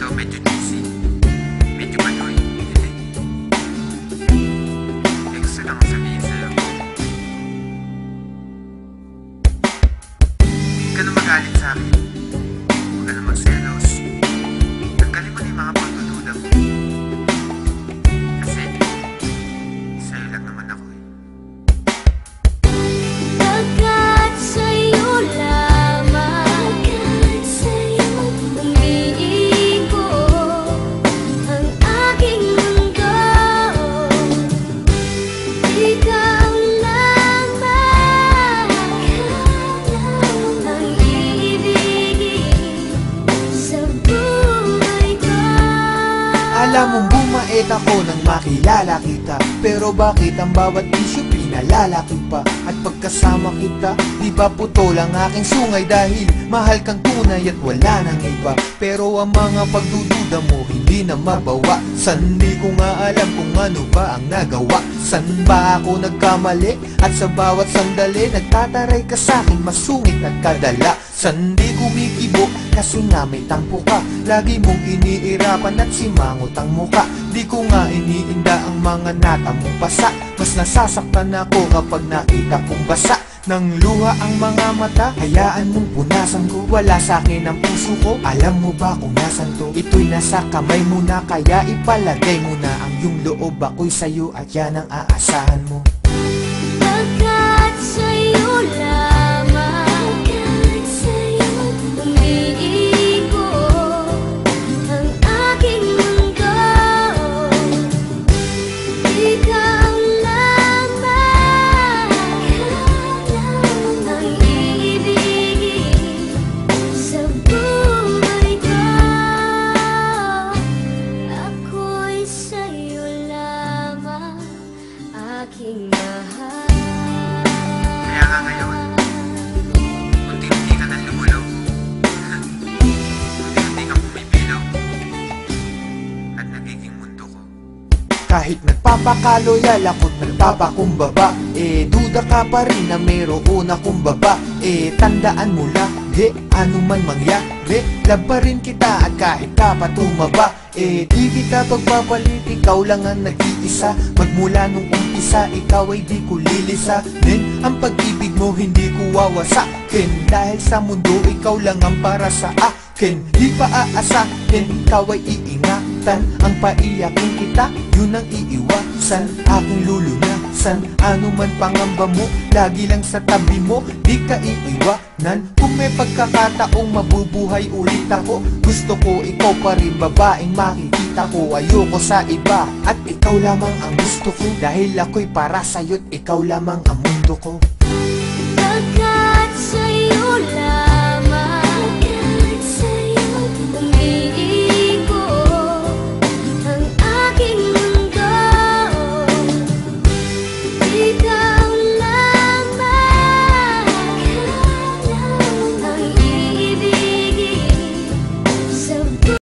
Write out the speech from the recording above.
to medyo cheesy, medyo manoy. May gusto lang akong sabihin sa'yo. Huwag ka na magalit sa'kin. Huwag ka na magselos. Tanggalin mo na yung mga pagdududa mo. Kasi, sa'yo lang naman ako eh. Pagkat sa'yo lamang, umiibig ko ang aking mundo. Ikaw lamang ang iibigin sa buhay ko. Alam mong bumait ako nang makilala kita, pero bakit ang bawat isyu pinalalaki pa? At pagkasama kita, di ba putol ang aking sungay? Dahil mahal kang tunay at wala nang iba. Pero ang mga pagdududa mo hindi na mabawa. San di ko nga alam kung ano ba ang nagawa. San ba ako nagkamali? At sa bawat sandali nagtataray ka sa'kin masungit at kadala. San di kumikibo kasi nga may tampo ka. Lagi mong iniirapan at simangot ang muka. Di ko nga iniinda ang mga nata mong basa. Mas nasasaktan ako kapag nakita kong basa ng luha ang mga mata. Hayaan mong punasan ko, wala sa'kin ang puso ko. Alam mo ba kung nasan to? Ito'y nasa kamay mo na, kaya ipalagay mo na ang iyong loob. Ako'y sa'yo at yan ang aasahan mo. Pagkat sa'yo lamang, umiibig ko ang aking mundo. Ikaw lamang ang iibigin sa buhay ko. Ako'y sa'yo lamang, aking mahal. Kaya nga ngayon, unti-unti ka nang lumulaw. Unti-unti kang pumipilaw. At nagiging mundo ko. Kahit nagpapakaloyal ako't nagpapakumbaba, duda ka pa rin na mayroon akong baba. Tandaan mo lang, ano man mangyari, love pa rin kita at kahit ka pa tumaba. Di kita pagpapalit, ikaw lang ang nag-iisa. Magmula nung umpisa, ikaw ay di ko lilisanin. Ang pag-ibig mo hindi ko wawasakin, dahil sa mundo ikaw lang ang para sa akin. Di pa aasahin, ikaw ay iingatan. Ang paiyakin kita, yun ang iiwasan. Aking lulunasan, ano man pangamba mo, lagi lang sa tabi mo, di ka iiwanan. Kung may pagkakataong mabubuhay ulit ako, gusto ko ikaw pa rin, babaeng makikita ko. Ayoko sa iba, at ikaw lamang ang gusto ko. Dahil ako'y para sa'yo't ikaw lamang ang mundo ko. Pagkat sa'yo lamang,